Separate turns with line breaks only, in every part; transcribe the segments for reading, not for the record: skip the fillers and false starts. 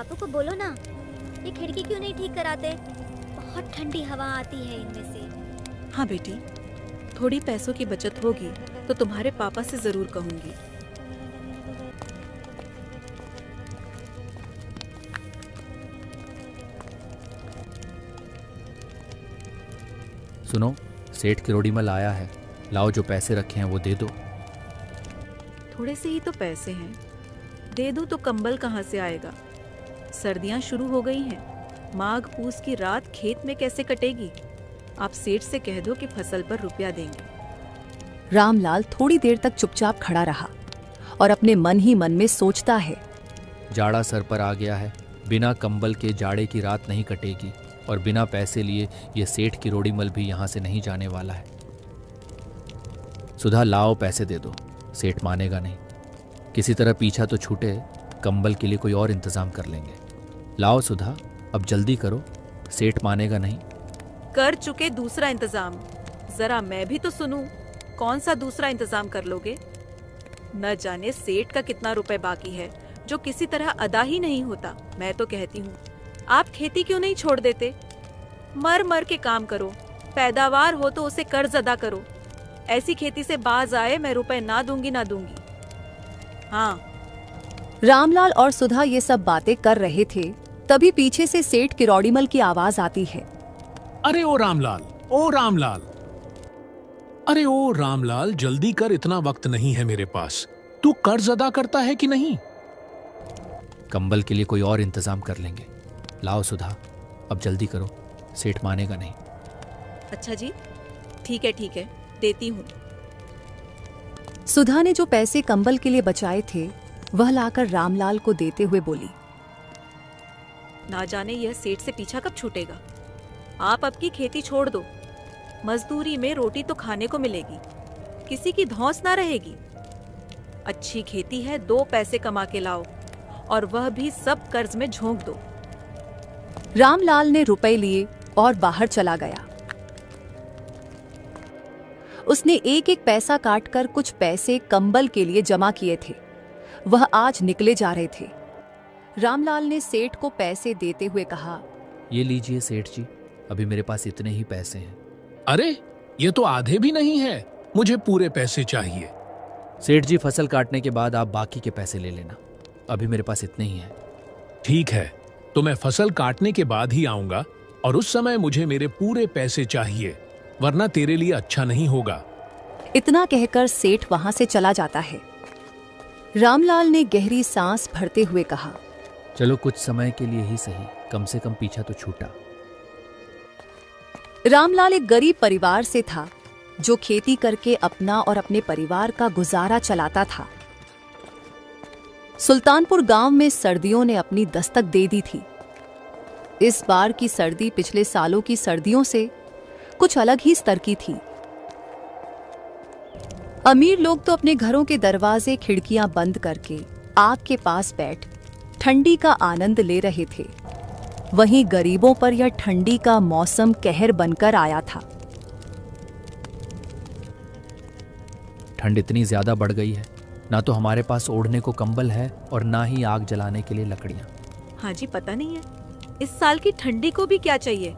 बापू को बोलो ना, ये खिड़की क्यों नहीं ठीक कराते? बहुत ठंडी हवा आती है इनमें से।
हाँ बेटी, थोड़ी पैसों की बचत होगी तो तुम्हारे पापा से जरूर कहूंगी।
सुनो, सेठ किरोड़ीमल आया है, लाओ जो पैसे रखे हैं वो दे दो।
थोड़े से ही तो पैसे हैं, दे दूं तो कंबल कहाँ से आएगा? सर्दियां शुरू हो गई हैं, माघ पूस की रात खेत में कैसे कटेगी? आप सेठ से कह दो कि फसल पर रुपया देंगे।
रामलाल थोड़ी देर तक चुपचाप खड़ा रहा और अपने मन ही मन में सोचता है,
जाड़ा सर पर आ गया है, बिना कंबल के जाड़े की रात नहीं कटेगी और बिना पैसे लिए ये सेठ किरोड़ीमल भी यहाँ से नहीं जाने वाला है। सुधा, लाओ पैसे दे दो, सेठ मानेगा नहीं। किसी तरह पीछा तो छूटे, कंबल के लिए कोई और इंतजाम कर लेंगे। लाओ सुधा, अब जल्दी करो, सेठ मानेगा नहीं।
कर चुके दूसरा इंतजाम, जरा मैं भी तो सुनूं, कौन सा दूसरा इंतजाम कर लोगे? न जाने सेठ का कितना रुपए बाकी है जो किसी तरह अदा ही नहीं होता। मैं तो कहती हूँ आप खेती क्यों नहीं छोड़ देते? मर मर के काम करो, पैदावार हो तो उसे कर्ज अदा करो। ऐसी खेती से बाज आए मैं रुपए ना दूंगी ना दूंगी। हाँ।
रामलाल और सुधा ये सब बातें कर रहे थे, तभी पीछे से सेठ किरोड़ीमल की आवाज आती है।
अरे ओ रामलाल, ओ रामलाल, अरे ओ रामलाल, जल्दी कर, इतना वक्त नहीं है मेरे पास। तू कर्ज अदा करता है कि नहीं?
कंबल के लिए कोई और इंतजाम कर लेंगे। लाओ सुधा, अब जल्दी करो, सेठ मानेगा नहीं।
अच्छा जी, ठीक है, देती हूँ।
सुधा ने जो पैसे कंबल के लिए बचाए थे वह लाकर रामलाल को देते हुए बोली,
ना जाने यह सेठ से पीछा कब छूटेगा। आप अब की खेती छोड़ दो, मजदूरी में रोटी तो खाने को मिलेगी, किसी की धौंस ना रहेगी। अच्छी खेती है, 2 पैसे कमा के लाओ और वह भी सब कर्ज में झोंक दो।
रामलाल ने रुपए लिए और बाहर चला गया। उसने एक एक पैसा काटकर कुछ पैसे कंबल के लिए जमा किए थे। वह आज निकले जा रहे थे। रामलाल ने सेठ को पैसे देते हुए कहा,
ये लीजिए सेठ जी, अभी मेरे पास इतने ही पैसे हैं।
अरे ये तो आधे भी नहीं है, मुझे पूरे पैसे चाहिए।
सेठ जी, फसल काटने के बाद आप बाकी के पैसे ले लेना, अभी मेरे पास इतने ही हैं।
ठीक है, तो मैं फसल काटने के बाद ही आऊंगा और उस समय मुझे मेरे पूरे पैसे चाहिए, वरना तेरे लिए अच्छा नहीं होगा।
इतना कहकर सेठ वहां से चला जाता है। रामलाल ने गहरी सांस भरते हुए कहा,
चलो कुछ समय के लिए ही सही, कम से कम पीछा तो छूटा।
रामलाल एक गरीब परिवार से था जो खेती करके अपना और अपने परिवार का गुजारा चलाता था। सुल्तानपुर गांव में सर्दियों ने अपनी दस्तक दे दी थी। इस बार की सर्दी पिछले सालों की सर्दियों से कुछ अलग ही स्तर की थी। अमीर लोग तो अपने घरों के दरवाजे खिड़कियां बंद करके आग के पास बैठ ठंडी का आनंद ले रहे थे। वहीं गरीबों पर यह ठंडी का मौसम कहर बनकर आया था।
ठंड इतनी ज्यादा बढ़ गई है, ना तो हमारे पास ओढ़ने को कंबल है और ना ही आग जलाने के लिए लकड़ियां।
हाँ जी, पता नहीं है इस साल की ठंडी को भी क्या चाहिए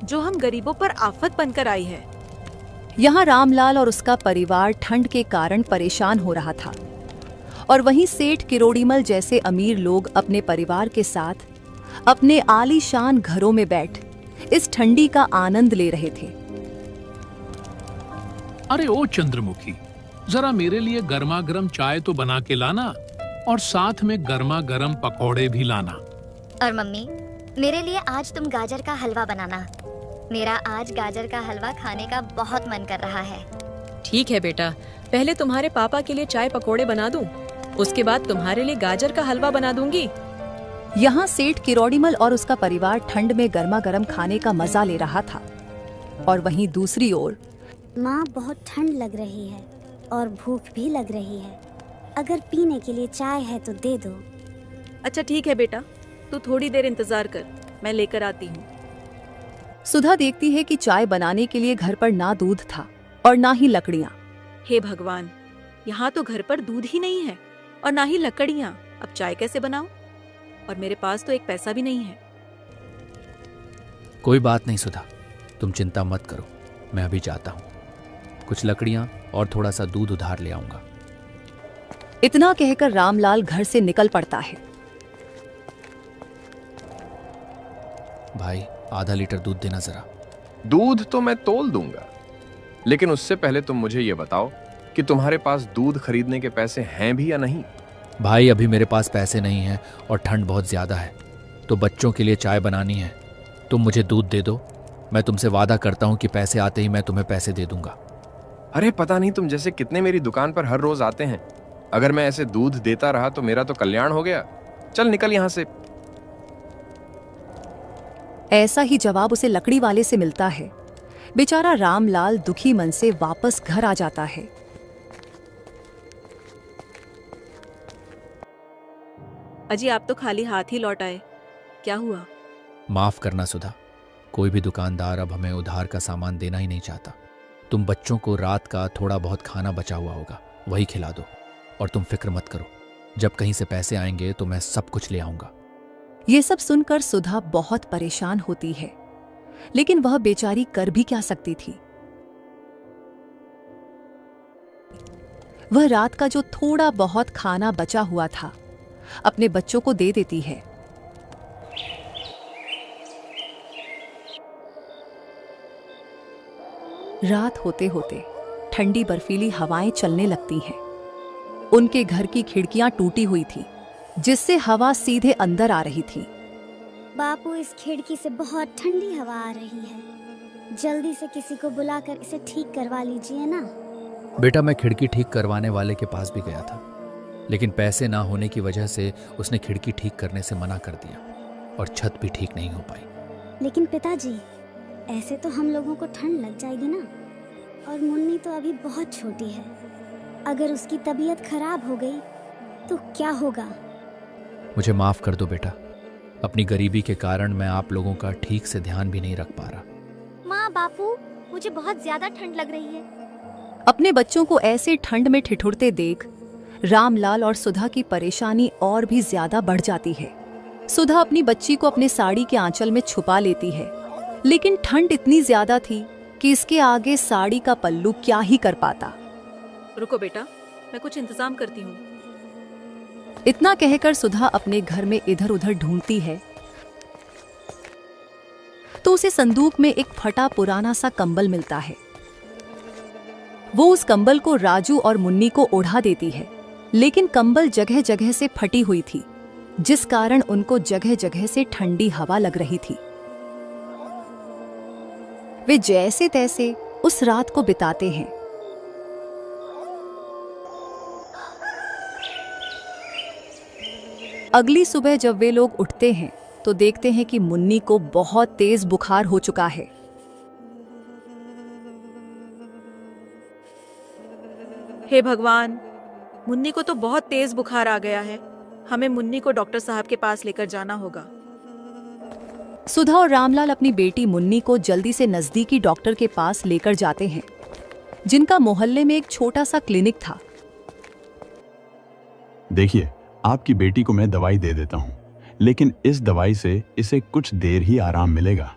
जो हम गरीबों पर आफत बनकर आई है।
यहाँ रामलाल और उसका परिवार ठंड के कारण परेशान हो रहा था और वहीं सेठ किरोड़ीमल जैसे अमीर लोग अपने परिवार के साथ अपने आलीशान घरों में बैठ इस ठंडी का आनंद ले रहे थे।
अरे ओ चंद्रमुखी, जरा मेरे लिए गर्मा गर्म चाय तो बना के लाना और साथ में गर्मा गर्म पकौड़े भी लाना।
और मम्मी, मेरे लिए आज तुम गाजर का हलवा बनाना। मेरा आज गाजर का हलवा खाने का बहुत मन कर रहा है।
ठीक है बेटा, पहले तुम्हारे पापा के लिए चाय पकोड़े बना दूं, उसके बाद तुम्हारे लिए गाजर का हलवा बना दूंगी।
यहाँ सेठ किरोड़ीमल और उसका परिवार ठंड में गर्मा गर्म खाने का मजा ले रहा था और वहीं दूसरी ओर
माँ, बहुत ठंड लग रही है और भूख भी लग रही है। अगर पीने के लिए चाय है तो दे दो।
अच्छा ठीक है बेटा, तू थोड़ी देर इंतजार कर, मैं लेकर आती हूँ।
सुधा देखती है कि चाय बनाने के लिए घर पर ना दूध था और ना ही लकड़ियाँ।
हे भगवान, यहाँ तो घर पर दूध ही नहीं है और ना ही लकड़ियाँ, अब चाय कैसे बनाऊं? और मेरे पास तो एक पैसा भी नहीं है।
कोई बात नहीं सुधा, तुम चिंता मत करो, मैं अभी जाता हूँ। कुछ लकड़ियाँ और थोड़ा सा दूध उधार ले आऊँगा।
इतना कहकर रामलाल घर से निकल पड़ता है।
भाई आधा लीटर दूध देना जरा।
दूध तो मैं तोल दूंगा, लेकिन उससे पहले तुम मुझे ये बताओ कि तुम्हारे पास दूध खरीदने के पैसे हैं भी या नहीं।
भाई अभी मेरे पास पैसे नहीं हैं और ठंड बहुत ज़्यादा है, तो बच्चों के लिए चाय बनानी है। तुम मुझे दूध दे दो, मैं तुमसे वादा करता हूँ कि पैसे आते ही मैं तुम्हें पैसे दे दूंगा।
अरे पता नहीं तुम जैसे कितने मेरी दुकान पर हर रोज आते हैं। अगर मैं ऐसे दूध देता रहा तो मेरा तो कल्याण हो गया। चल निकल यहाँ से।
ऐसा ही जवाब उसे लकड़ी वाले से मिलता है। बेचारा रामलाल दुखी मन से वापस घर आ जाता है।
अजी आप तो खाली हाथ ही लौट आए, क्या हुआ?
माफ़ करना सुधा, कोई भी दुकानदार अब हमें उधार का सामान देना ही नहीं चाहता। तुम बच्चों को रात का थोड़ा बहुत खाना बचा हुआ होगा, वही खिला दो। और तुम फिक्र मत करो, जब कहीं से पैसे आएंगे तो मैं सब कुछ ले आऊंगा।
ये सब सुनकर सुधा बहुत परेशान होती है, लेकिन वह बेचारी कर भी क्या सकती थी। वह रात का जो थोड़ा बहुत खाना बचा हुआ था अपने बच्चों को दे देती है। रात होते होते ठंडी बर्फीली हवाएं चलने लगती हैं। उनके घर की खिड़कियां टूटी हुई थी, जिससे हवा सीधे अंदर आ रही थी।
बापू, इस खिड़की से बहुत ठंडी हवा आ रही है। जल्दी से किसी को बुलाकर इसे ठीक करवा लीजिए ना।
बेटा मैं खिड़की ठीक करवाने वाले के पास भी गया था, लेकिन पैसे ना होने की वजह से उसने खिड़की ठीक करने से मना कर दिया और छत भी ठीक नहीं हो पाई।
लेकिन पिताजी, ऐसे तो हम लोगों को ठंड लग जाएगी ना। और मुन्नी तो अभी बहुत छोटी है, अगर उसकी तबीयत खराब हो गई तो क्या होगा?
मुझे माफ़ कर दो बेटा, अपनी गरीबी के कारण मैं आप लोगों का ठीक से ध्यान भी नहीं रख पा रहा।
माँ बापू, मुझे बहुत ज्यादा ठंड लग रही है।
अपने बच्चों को ऐसे ठंड में ठिठुरते देख रामलाल और सुधा की परेशानी और भी ज्यादा बढ़ जाती है। सुधा अपनी बच्ची को अपने साड़ी के आंचल में छुपा लेती है, लेकिन ठंड इतनी ज्यादा थी कि इसके आगे साड़ी का पल्लू क्या ही कर पाता।
रुको बेटा, मैं कुछ इंतजाम करती हूँ।
इतना कहकर सुधा अपने घर में इधर उधर ढूंढती है तो उसे संदूक में एक फटा पुराना सा कंबल मिलता है। वो उस कंबल को राजू और मुन्नी को ओढ़ा देती है, लेकिन कंबल जगह जगह से फटी हुई थी, जिस कारण उनको जगह जगह से ठंडी हवा लग रही थी। वे जैसे तैसे उस रात को बिताते हैं। अगली सुबह जब वे लोग उठते हैं तो देखते हैं कि मुन्नी को बहुत तेज बुखार हो चुका है।
हे भगवान, मुन्नी को तो बहुत तेज बुखार आ गया है। हमें मुन्नी को डॉक्टर साहब के पास लेकर जाना होगा।
सुधा और रामलाल अपनी बेटी मुन्नी को जल्दी से नजदीकी डॉक्टर के पास लेकर जाते हैं, जिनका मोहल्ले में एक छोटा सा क्लिनिक था।
देखिए, आपकी बेटी को मैं दवाई दे देता हूँ, लेकिन इस दवाई से इसे कुछ देर ही आराम मिलेगा,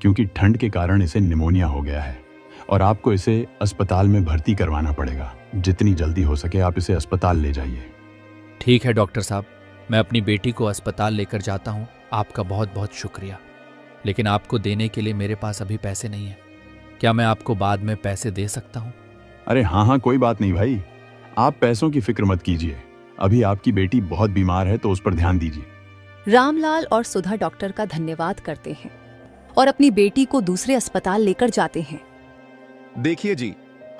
क्योंकि ठंड के कारण इसे निमोनिया हो गया है और आपको इसे अस्पताल में भर्ती करवाना पड़ेगा। जितनी जल्दी हो सके आप इसे अस्पताल ले जाइए।
ठीक है डॉक्टर साहब, मैं अपनी बेटी को अस्पताल लेकर जाता हूँ। आपका बहुत बहुत शुक्रिया, लेकिन आपको देने के लिए मेरे पास अभी पैसे नहीं हैं। क्या मैं आपको बाद में पैसे दे सकता हूँ?
अरे हाँ, कोई बात नहीं भाई, आप पैसों की फिक्र मत कीजिए। अभी आपकी बेटी बहुत बीमार है तो उस पर ध्यान दीजिए।
रामलाल और सुधा डॉक्टर का धन्यवाद करते हैं और अपनी बेटी को दूसरे अस्पताल लेकर जाते हैं।
देखिए जी,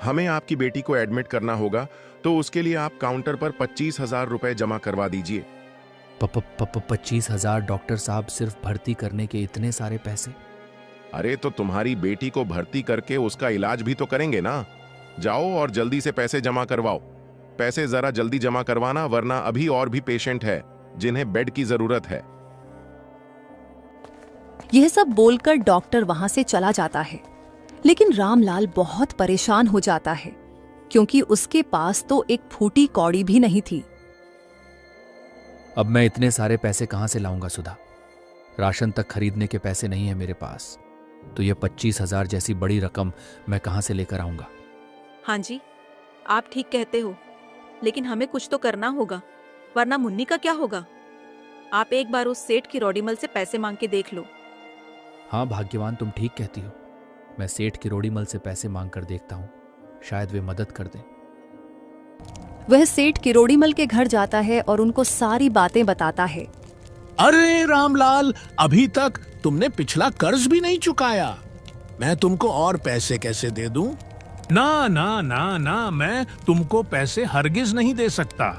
हमें आपकी बेटी को एडमिट करना होगा, तो उसके लिए आप काउंटर पर 25,000 रुपए जमा करवा दीजिए।
25,000? डॉक्टर साहब, सिर्फ भर्ती करने के इतने सारे पैसे?
अरे तो तुम्हारी बेटी को भर्ती करके उसका इलाज भी तो करेंगे ना। जाओ और जल्दी से पैसे जमा करवाओ। पैसे जरा जल्दी जमा करवाना, वरना अभी और भी पेशेंट है जिन्हें बेड की जरूरत है।
यह सब बोलकर डॉक्टर वहां से चला जाता है, लेकिन रामलाल बहुत परेशान हो जाता है, क्योंकि उसके पास तो एक फूटी कौड़ी भी नहीं थी।
अब मैं इतने सारे पैसे कहाँ से लाऊंगा सुधा? राशन तक खरीदने के पैसे नहीं है मेरे पास, तो ये 25,000 जैसी बड़ी रकम मैं कहाँ से लेकर आऊंगा?
हाँ जी, आप ठीक कहते हो, लेकिन हमें कुछ तो करना होगा, वरना मुन्नी का क्या होगा? आप एक बार उस सेठ की रोडीमल से पैसे मांग के देख लो।
हाँ भाग्यवान, तुम ठीक कहती हो। मैं सेठ की रोडीमल से पैसे मांग कर देखता हूँ, शायद वे मदद कर दें।
वह सेठ किरोड़ीमल के घर जाता है और उनको सारी बातें बताता है।
अरे रामलाल, अभी तक तुमने पिछला कर्ज भी नहीं चुकाया। मैं तुमको और पैसे कैसे दे दूं? ना ना ना ना, मैं तुमको पैसे हरगिज नहीं दे सकता।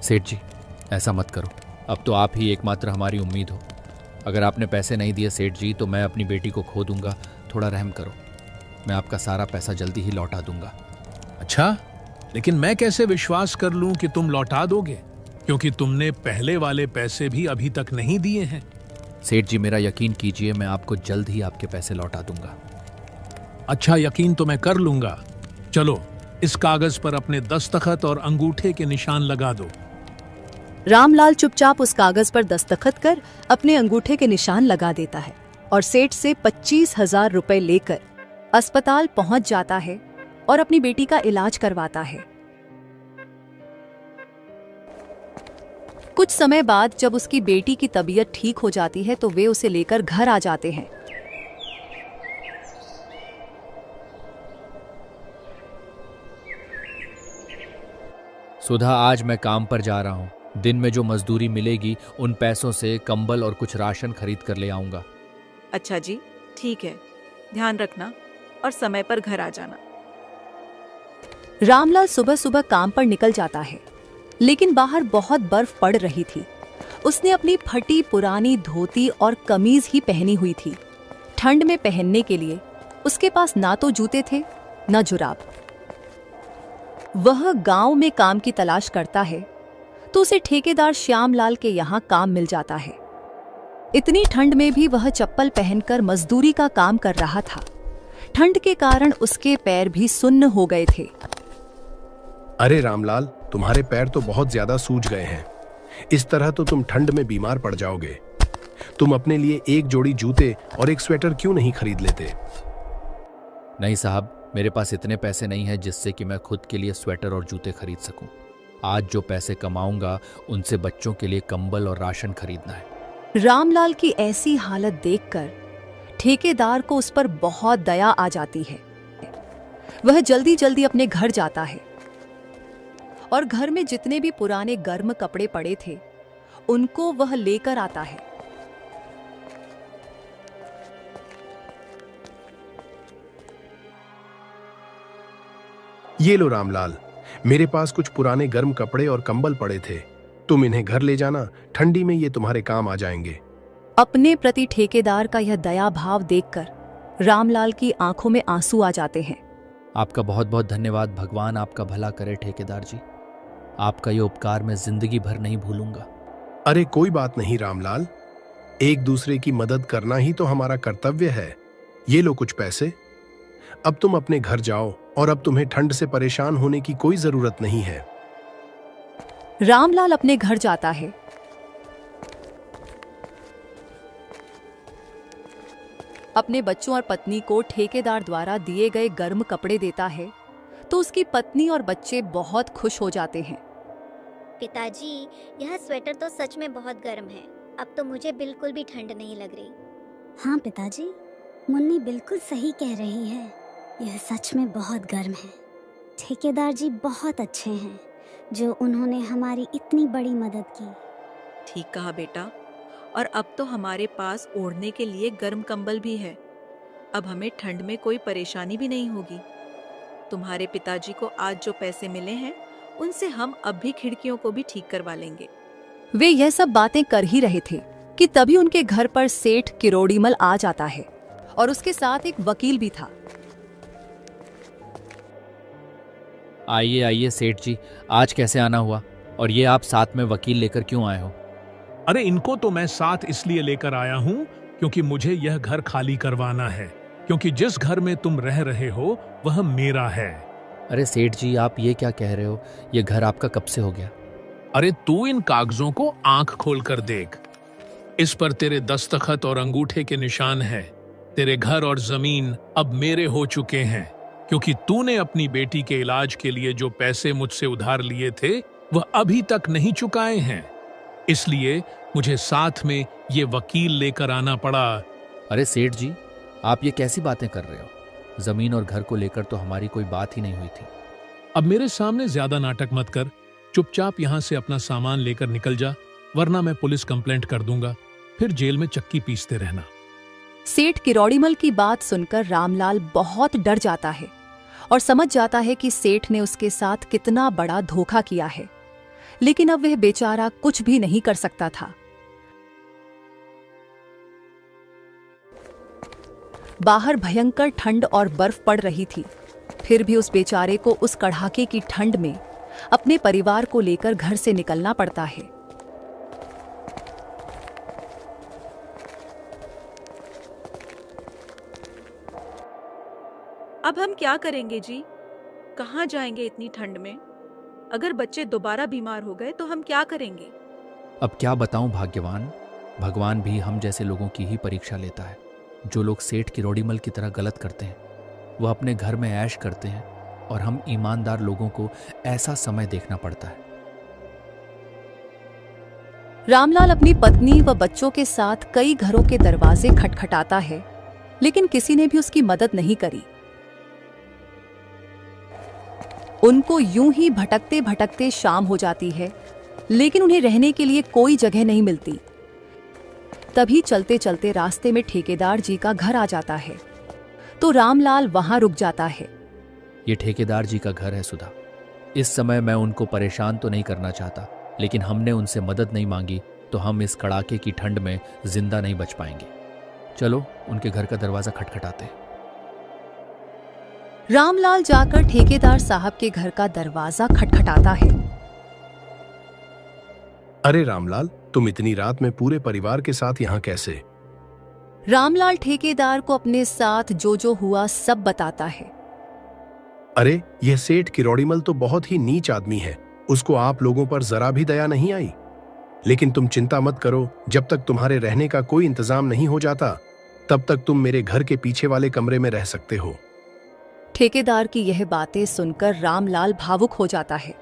सेठ जी, ऐसा मत करो, अब तो आप ही एकमात्र हमारी उम्मीद हो। अगर आपने पैसे नहीं दिए सेठ जी, तो मैं अपनी बेटी को खो दूंगा। थोड़ा रहम करो, मैं आपका सारा पैसा जल्दी ही लौटा दूंगा।
अच्छा, लेकिन मैं कैसे विश्वास कर लूं कि तुम लौटा दोगे, क्योंकि तुमने पहले वाले पैसे भी अभी तक नहीं दिए हैं।
सेठ जी, मेरा यकीन कीजिए, मैं आपको जल्द ही आपके पैसे लौटा दूंगा।
अच्छा, यकीन तो मैं कर लूंगा। चलो, इस कागज पर अपने दस्तखत और अंगूठे के निशान लगा दो।
रामलाल चुपचाप उस कागज पर दस्तखत कर अपने अंगूठे के निशान लगा देता है और सेठ से 25,000 रुपए लेकर अस्पताल पहुंच जाता है और अपनी बेटी का इलाज करवाता है। कुछ समय बाद जब उसकी बेटी की तबीयत ठीक हो जाती है तो वे उसे लेकर घर आ जाते हैं।
सुधा, आज मैं काम पर जा रहा हूँ। दिन में जो मजदूरी मिलेगी उन पैसों से कंबल और कुछ राशन खरीद कर ले आऊंगा।
अच्छा जी, ठीक है, ध्यान रखना और समय पर घर आ जाना।
रामलाल सुबह सुबह काम पर निकल जाता है, लेकिन बाहर बहुत बर्फ पड़ रही थी। उसने अपनी फटी पुरानी धोती और कमीज ही पहनी हुई थी। ठंड में पहनने के लिए उसके पास ना तो जूते थे न जुराब। वह गांव में काम की तलाश करता है तो उसे ठेकेदार श्यामलाल के यहाँ काम मिल जाता है। इतनी ठंड में भी वह चप्पल पहनकर मजदूरी का काम कर रहा था। ठंड के कारण उसके पैर भी सुन्न हो गए थे।
अरे रामलाल, तुम्हारे पैर तो बहुत ज्यादा सूज गए हैं। इस तरह तो तुम ठंड में बीमार पड़ जाओगे। तुम अपने लिए एक जोड़ी जूते और एक स्वेटर क्यों नहीं खरीद लेते?
नहीं साहब, मेरे पास इतने पैसे नहीं हैं जिससे कि मैं खुद के लिए स्वेटर और जूते खरीद सकूं। आज जो पैसे कमाऊंगा उनसे बच्चों के लिए कंबल और राशन खरीदना है।
रामलाल की ऐसी हालत देखकर ठेकेदार को उस पर बहुत दया आ जाती है। वह जल्दी जल्दी अपने घर जाता है और घर में जितने भी पुराने गर्म कपड़े पड़े थे उनको वह लेकर आता है।
ये लो रामलाल, मेरे पास कुछ पुराने गर्म कपड़े और कंबल पड़े थे। तुम इन्हें घर ले जाना, ठंडी में ये तुम्हारे काम आ जाएंगे।
अपने प्रति ठेकेदार का यह दया भाव देखकर रामलाल की आंखों में आंसू आ जाते हैं।
आपका बहुत बहुत धन्यवाद। भगवान आपका भला करे ठेकेदार जी। आपका ये उपकार मैं जिंदगी भर नहीं भूलूंगा।
अरे कोई बात नहीं रामलाल, एक दूसरे की मदद करना ही तो हमारा कर्तव्य है। ये लो कुछ पैसे, अब तुम अपने घर जाओ और अब तुम्हें ठंड से परेशान होने की कोई जरूरत नहीं है।
रामलाल अपने घर जाता है। अपने बच्चों और पत्नी को ठेकेदार द्वारा दिए गए गर्म कपड़े देता है तो उसकी पत्नी और बच्चे बहुत खुश हो जाते हैं।
पिताजी, यह स्वेटर तो सच में बहुत गर्म है। अब तो मुझे बिल्कुल भी ठंड नहीं लग रही।
हाँ पिताजी, मुन्नी बिल्कुल सही कह रही है। यह सच में बहुत गर्म है। ठेकेदार जी बहुत अच्छे हैं जो उन्होंने हमारी इतनी बड़ी मदद की।
ठीक कहा बेटा, और अब तो हमारे पास ओढ़ने के लिए गर्म कंबल भी है। अब हमें ठंड में कोई परेशानी भी नहीं होगी। तुम्हारे पिताजी को आज जो पैसे मिले हैं उनसे हम अब भी खिड़कियों को भी ठीक करवा लेंगे।
वे यह सब बातें कर ही रहे थे कि तभी उनके घर पर सेठ किरोड़ीमल आ जाता है और उसके साथ एक वकील भी था।
आइए आइए सेठ जी, आज कैसे आना हुआ? और ये आप साथ में वकील लेकर क्यों आए हो?
अरे इनको तो मैं साथ इसलिए लेकर आया हूं क्योंकि मुझे यह घर खाली करवाना है, क्योंकि जिस घर में तुम रह रहे हो वह मेरा है।
अरे सेठ जी, आप ये क्या कह रहे हो? ये घर आपका कब से हो गया?
अरे तू इन कागजों को आंख खोल कर देख। इस पर तेरे दस्तखत और अंगूठे के निशान हैं। तेरे घर और जमीन अब मेरे हो चुके हैं, क्योंकि तूने अपनी बेटी के इलाज के लिए जो पैसे मुझसे उधार लिए थे वह अभी तक नहीं चुकाए हैं। इसलिए मुझे साथ में ये वकील लेकर आना पड़ा।
अरे सेठ जी, आप ये कैसी बातें कर रहे हो? जमीन और घर को लेकर तो हमारी कोई बात ही नहीं हुई थी।
अब मेरे सामने ज्यादा नाटक मत कर, चुपचाप यहां से अपना सामान लेकर निकल जा, वरना मैं पुलिस कंप्लेंट कर दूंगा, फिर जेल में चक्की पीसते रहना।
सेठ किरोड़ीमल की बात सुनकर रामलाल बहुत डर जाता है और समझ जाता है कि सेठ ने उसके साथ कितना बड़ा धोखा किया है, लेकिन अब वह बेचारा कुछ भी नहीं कर सकता था। बाहर भयंकर ठंड और बर्फ पड़ रही थी, फिर भी उस बेचारे को उस कड़ाके की ठंड में अपने परिवार को लेकर घर से निकलना पड़ता है।
अब हम क्या करेंगे जी? कहाँ जाएंगे इतनी ठंड में? अगर बच्चे दोबारा बीमार हो गए तो हम क्या करेंगे?
अब क्या बताऊं भाग्यवान, भगवान भी हम जैसे लोगों की ही परीक्षा लेता है। जो लोग सेठ किरोड़ीमल की तरह गलत करते हैं वह अपने घर में ऐश करते हैं, और हम ईमानदार लोगों को ऐसा समय देखना पड़ता है।
रामलाल अपनी पत्नी व बच्चों के साथ कई घरों के दरवाजे खटखटाता है, लेकिन किसी ने भी उसकी मदद नहीं करी। उनको यूं ही भटकते भटकते शाम हो जाती है, लेकिन उन्हें रहने के लिए कोई जगह नहीं मिलती। तभी चलते चलते रास्ते में ठेकेदार जी का घर आ जाता है, तो रामलाल वहां रुक जाता है।
ये ठेकेदार जी का घर है सुधा। इस समय मैं उनको परेशान तो नहीं करना चाहता, लेकिन हमने उनसे मदद नहीं मांगी तो हम इस कड़ाके की ठंड में जिंदा नहीं बच पाएंगे। चलो उनके घर का दरवाजा खटखटाते हैं।
रामलाल जाकर ठेकेदार साहब के घर का दरवाजा खटखटाता है।
अरे रामलाल, तुम इतनी रात में पूरे परिवार के साथ यहाँ कैसे?
रामलाल ठेकेदार को अपने साथ जो हुआ सब बताता है।
अरे यह सेठ किरोड़ीमल तो बहुत ही नीच आदमी है, उसको आप लोगों पर जरा भी दया नहीं आई। लेकिन तुम चिंता मत करो, जब तक तुम्हारे रहने का कोई इंतजाम नहीं हो जाता तब तक तुम मेरे घर के पीछे वाले कमरे में रह सकते हो।
ठेकेदार की यह बातें सुनकर रामलाल भावुक हो जाता है।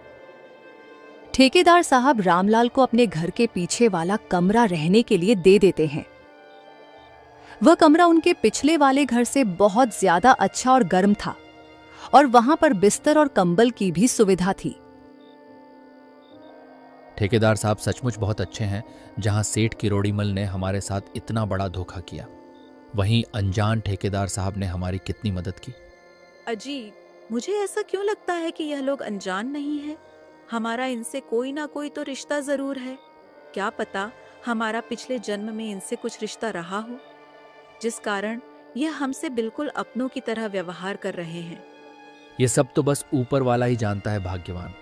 ठेकेदार साहब रामलाल को अपने घर के पीछे वाला कमरा रहने के लिए दे देते हैं। वह कमरा उनके पिछले वाले घर से बहुत ज्यादा अच्छा और गर्म था, और वहां पर बिस्तर और कंबल की भी सुविधा थी।
ठेकेदार साहब सचमुच बहुत अच्छे हैं। जहां सेठ किरोड़ीमल ने हमारे साथ इतना बड़ा धोखा किया, वहीं अनजान ठेकेदार साहब ने हमारी कितनी मदद की।
अजी, मुझे ऐसा क्यों लगता है कि यह लोग अनजान नहीं है? हमारा इनसे कोई ना कोई तो रिश्ता जरूर है। क्या पता हमारा पिछले जन्म में इनसे कुछ रिश्ता रहा हो, जिस कारण यह हमसे बिल्कुल अपनों की तरह व्यवहार कर रहे हैं।
ये सब तो बस ऊपर वाला ही जानता है भाग्यवान।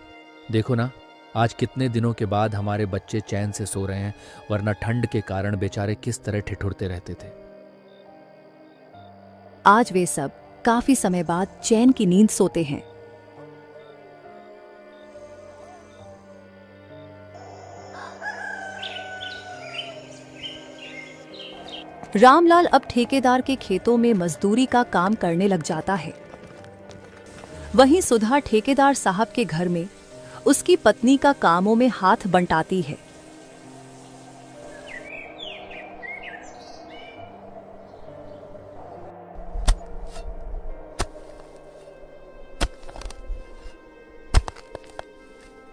देखो ना, आज कितने दिनों के बाद हमारे बच्चे चैन से सो रहे हैं, वरना ठंड के कारण बेचारे किस तरह ठिठुरते रहते थे।
आज वे सब काफी समय बाद चैन की नींद सोते हैं। रामलाल अब ठेकेदार के खेतों में मजदूरी का काम करने लग जाता है। वहीं सुधा ठेकेदार साहब के घर में उसकी पत्नी का कामों में हाथ बंटाती है।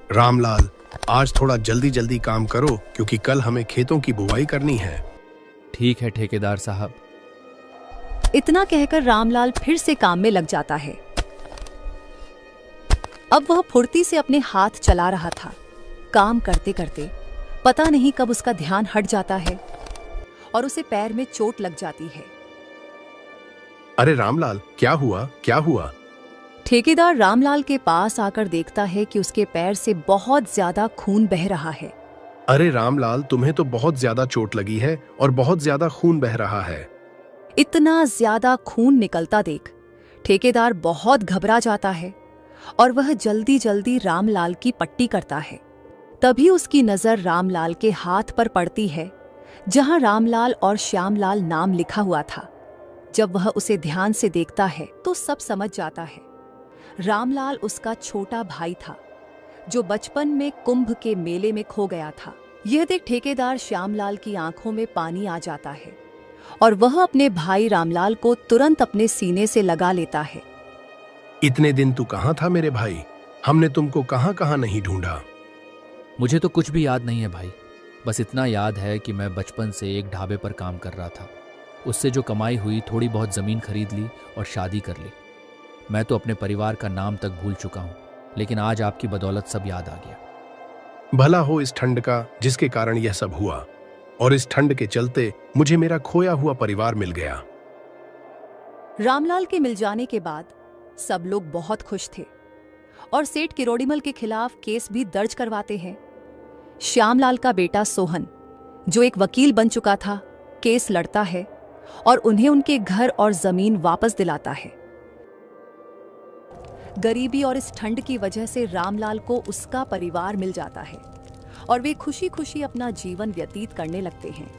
रामलाल, आज थोड़ा जल्दी जल्दी काम करो, क्योंकि कल हमें खेतों की बुवाई करनी है।
ठीक है ठेकेदार साहब।
इतना कहकर रामलाल फिर से काम में लग जाता है। अब वह फुर्ती से अपने हाथ चला रहा था। काम करते करते पता नहीं कब उसका ध्यान हट जाता है और उसे पैर में चोट लग जाती है।
अरे रामलाल, क्या हुआ, क्या हुआ?
ठेकेदार रामलाल के पास आकर देखता है कि उसके पैर से बहुत ज्यादा खून बह रहा है।
अरे रामलाल, तुम्हें तो बहुत ज्यादा चोट लगी है और बहुत ज्यादा खून बह रहा है।
इतना ज्यादा खून निकलता देख ठेकेदार बहुत घबरा जाता है और वह जल्दी जल्दी रामलाल की पट्टी करता है। तभी उसकी नजर रामलाल के हाथ पर पड़ती है, जहां रामलाल और श्यामलाल नाम लिखा हुआ था। जब वह उसे ध्यान से देखता है तो सब समझ जाता है। रामलाल उसका छोटा भाई था, जो बचपन में कुंभ के मेले में खो गया था। यह देख ठेकेदार श्यामलाल की आंखों में पानी आ जाता है और वह अपने भाई रामलाल को तुरंत अपने सीने से लगा लेता है।
इतने दिन तू कहाँ था मेरे भाई? हमने तुमको कहाँ कहाँ नहीं ढूंढा।
मुझे तो कुछ भी याद नहीं है भाई। बस इतना याद है कि मैं बचपन से एक ढाबे पर काम कर रहा था। उससे जो कमाई हुई थोड़ी बहुत ज़मीन खरीद ली और शादी कर ली। मैं तो अपने परिवार का नाम तक भूल चुका हूँ, लेकिन आज आपकी बदौलत सब याद आ गया।
भला हो इस ठंड का जिसके कारण यह सब हुआ, और इस ठंड के चलते मुझे मेरा खोया हुआ परिवार मिल गया।
रामलाल के मिल जाने के बाद सब लोग बहुत खुश थे और सेठ किरोड़ीमल के खिलाफ केस भी दर्ज करवाते हैं। श्यामलाल का बेटा सोहन, जो एक वकील बन चुका था, केस लड़ता है और उन्हें उनके घर और जमीन वापस दिलाता है। गरीबी और इस ठंड की वजह से रामलाल को उसका परिवार मिल जाता है और वे खुशी खुशी अपना जीवन व्यतीत करने लगते हैं।